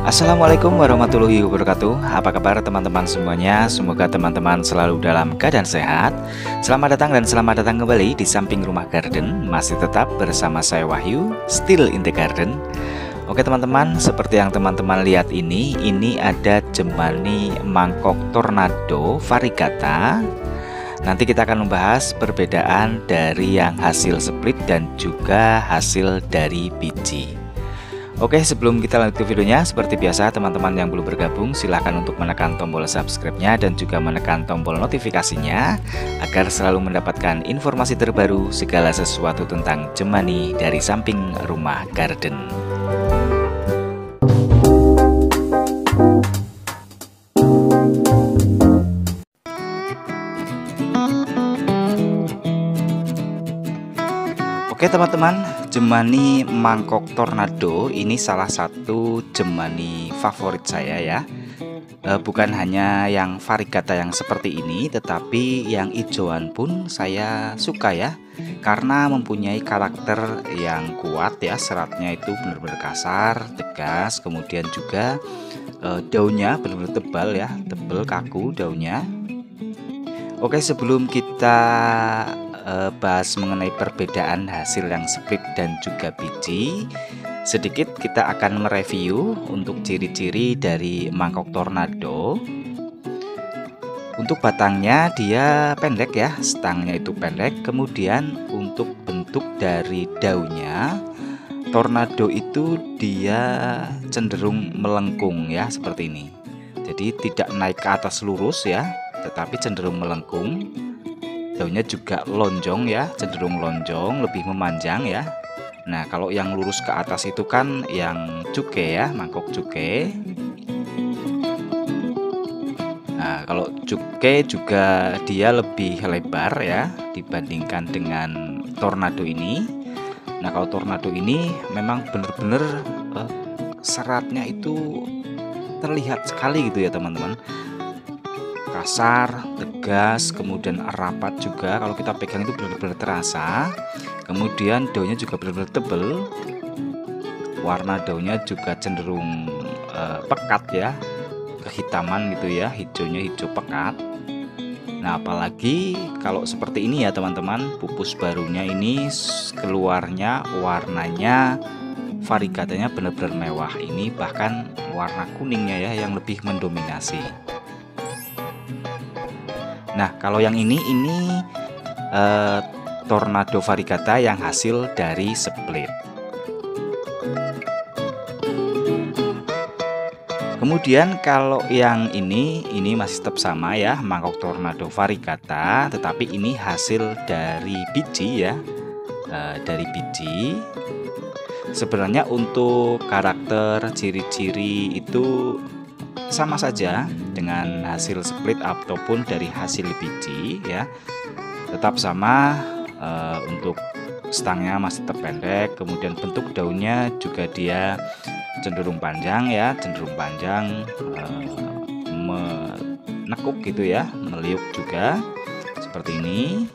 Assalamualaikum warahmatullahi wabarakatuh. Apa kabar teman-teman semuanya? Semoga teman-teman selalu dalam keadaan sehat. Selamat datang dan selamat datang kembali di Samping Rumah Garden. Masih tetap bersama saya Wahyu, Still in the Garden. Oke teman-teman, seperti yang teman-teman lihat ini ada jemani mangkok tornado variegata. Nanti kita akan membahas perbedaan dari yang hasil split dan juga hasil dari biji. Oke, sebelum kita lanjut ke videonya, seperti biasa teman-teman yang belum bergabung silahkan untuk menekan tombol subscribe-nya dan juga menekan tombol notifikasinya agar selalu mendapatkan informasi terbaru segala sesuatu tentang jemani dari Samping Rumah Garden. Oke teman-teman, jemani mangkok tornado ini salah satu jemani favorit saya ya. Bukan hanya yang variegata yang seperti ini, tetapi yang hijauan pun saya suka ya. Karena mempunyai karakter yang kuat ya, seratnya itu benar-benar kasar, tegas, kemudian juga daunnya benar-benar tebal ya, tebal kaku daunnya. Oke, sebelum kita bahas mengenai perbedaan hasil yang split dan juga biji, sedikit kita akan mereview untuk ciri-ciri dari mangkok tornado. Untuk batangnya dia pendek ya, stangnya itu pendek. Kemudian untuk bentuk dari daunnya, tornado itu dia cenderung melengkung ya, seperti ini. Jadi tidak naik ke atas lurus ya, tetapi cenderung melengkung. Daunnya juga lonjong ya, cenderung lonjong, lebih memanjang ya. Nah, kalau yang lurus ke atas itu kan yang cuke ya, mangkok cuke. Nah, kalau cuke juga dia lebih lebar ya dibandingkan dengan tornado ini. Nah, kalau tornado ini memang benar-benar seratnya itu terlihat sekali gitu ya teman-teman. Kasar, tegas, kemudian rapat juga. Kalau kita pegang itu benar-benar terasa. Kemudian daunnya juga benar-benar tebal. Warna daunnya juga cenderung pekat ya, kehitaman gitu ya, hijaunya hijau pekat. Nah, apalagi kalau seperti ini ya teman-teman, pupus barunya ini keluarnya warnanya variegatanya benar-benar mewah. Ini bahkan warna kuningnya ya yang lebih mendominasi. Nah, kalau yang ini tornado variegata yang hasil dari split. Kemudian kalau yang ini masih tetap sama ya, mangkok tornado variegata, tetapi ini hasil dari biji ya, dari biji. Sebenarnya untuk karakter ciri-ciri itu sama saja dengan hasil split ataupun dari hasil biji ya, tetap sama. Untuk stangnya masih tetap pendek, kemudian bentuk daunnya juga dia cenderung panjang ya, cenderung panjang, menekuk gitu ya, meliuk juga seperti ini.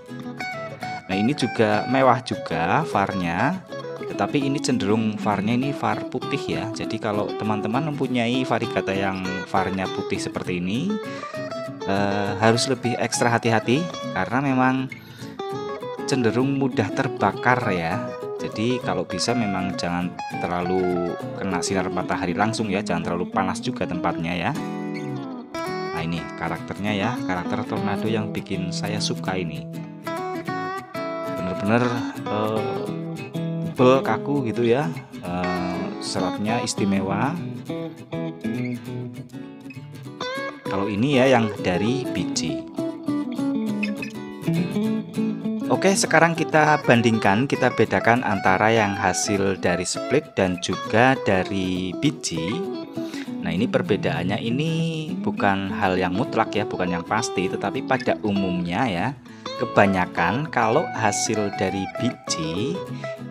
Nah, ini juga mewah juga varnya, tetapi ini cenderung varnya ini var putih ya. Jadi kalau teman-teman mempunyai variegata yang varnya putih seperti ini, harus lebih ekstra hati-hati karena memang cenderung mudah terbakar ya. Jadi kalau bisa memang jangan terlalu kena sinar matahari langsung ya, jangan terlalu panas juga tempatnya ya. Nah, ini karakternya ya, karakter tornado yang bikin saya suka ini. Bener-bener tebal kaku gitu ya, seratnya istimewa. Kalau ini ya yang dari biji. Oke, sekarang kita bandingkan, kita bedakan antara yang hasil dari split dan juga dari biji. Nah, ini perbedaannya ini bukan hal yang mutlak ya, bukan yang pasti, tetapi pada umumnya ya, kebanyakan kalau hasil dari biji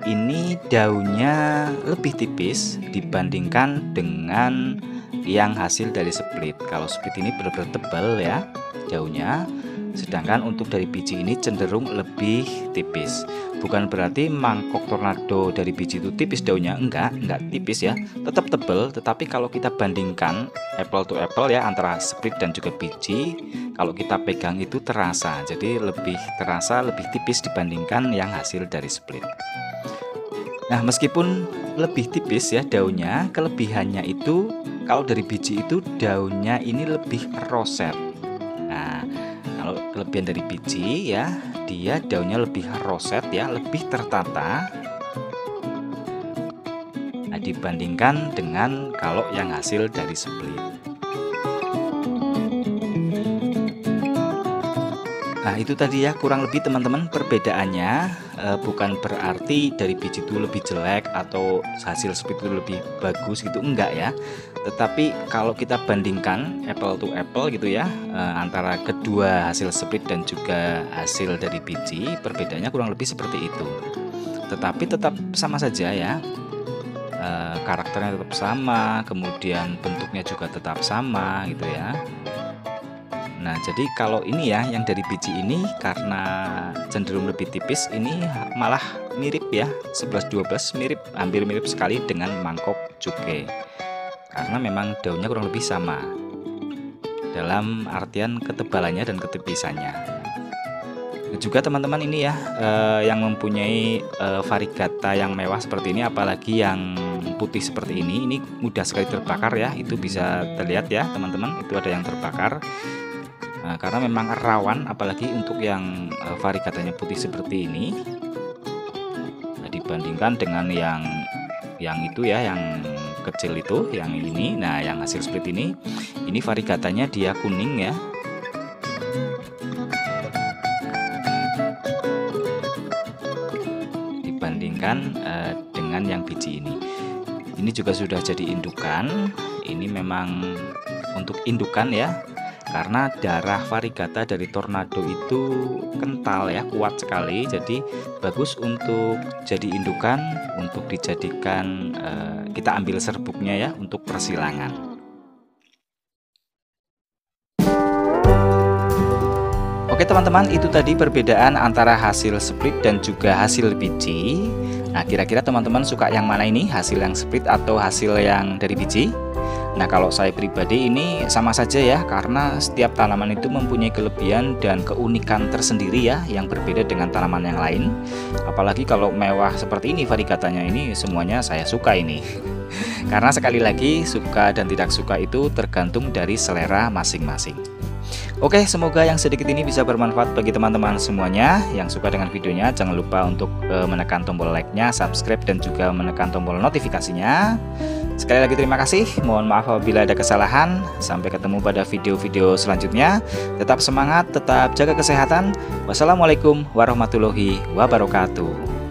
ini daunnya lebih tipis dibandingkan dengan yang hasil dari split. Kalau split ini benar-benar tebal ya daunnya. Sedangkan untuk dari biji ini cenderung lebih tipis. Bukan berarti mangkok tornado dari biji itu tipis daunnya, enggak tipis ya, tetap tebal. Tetapi kalau kita bandingkan apple to apple ya, antara split dan juga biji, kalau kita pegang itu terasa, jadi lebih terasa lebih tipis dibandingkan yang hasil dari split. Nah, meskipun lebih tipis ya daunnya, kelebihannya itu kalau dari biji itu daunnya ini lebih roset. Nah, kalau kelebihan dari biji ya, dia daunnya lebih roset ya, lebih tertata. Nah, dibandingkan dengan kalau yang hasil dari split. Nah, itu tadi ya kurang lebih teman-teman perbedaannya. Bukan berarti dari biji itu lebih jelek atau hasil split itu lebih bagus gitu, enggak ya. Tetapi kalau kita bandingkan apple to apple gitu ya, antara kedua hasil split dan juga hasil dari biji, perbedaannya kurang lebih seperti itu. Tetapi tetap sama saja ya, karakternya tetap sama, kemudian bentuknya juga tetap sama gitu ya. Nah, jadi kalau ini ya yang dari biji ini karena cenderung lebih tipis, ini malah mirip ya, 11-12 mirip, hampir mirip sekali dengan mangkok cuke. Karena memang daunnya kurang lebih sama dalam artian ketebalannya dan ketipisannya. Juga teman-teman ini ya, yang mempunyai variegata yang mewah seperti ini, apalagi yang putih seperti ini mudah sekali terbakar ya. Itu bisa terlihat ya teman-teman, itu ada yang terbakar. Nah, karena memang rawan, apalagi untuk yang variegatanya putih seperti ini. Nah, dibandingkan dengan yang itu ya, yang kecil itu, yang ini. Nah, yang hasil split ini variegatanya dia kuning ya. Dibandingkan dengan yang biji ini. Ini juga sudah jadi indukan. Ini memang untuk indukan ya. Karena darah variegata dari tornado itu kental ya, kuat sekali, jadi bagus untuk jadi indukan, untuk dijadikan kita ambil serbuknya ya untuk persilangan. Oke teman-teman, itu tadi perbedaan antara hasil split dan juga hasil biji. Nah, kira-kira teman-teman suka yang mana ini, hasil yang split atau hasil yang dari biji? Nah, kalau saya pribadi ini sama saja ya, karena setiap tanaman itu mempunyai kelebihan dan keunikan tersendiri ya, yang berbeda dengan tanaman yang lain. Apalagi kalau mewah seperti ini variegatanya ini, semuanya saya suka ini. Karena sekali lagi, suka dan tidak suka itu tergantung dari selera masing-masing. Oke, semoga yang sedikit ini bisa bermanfaat bagi teman-teman semuanya. Yang suka dengan videonya, jangan lupa untuk menekan tombol like-nya, subscribe, dan juga menekan tombol notifikasinya. Sekali lagi terima kasih, mohon maaf apabila ada kesalahan. Sampai ketemu pada video-video selanjutnya. Tetap semangat, tetap jaga kesehatan. Wassalamualaikum warahmatullahi wabarakatuh.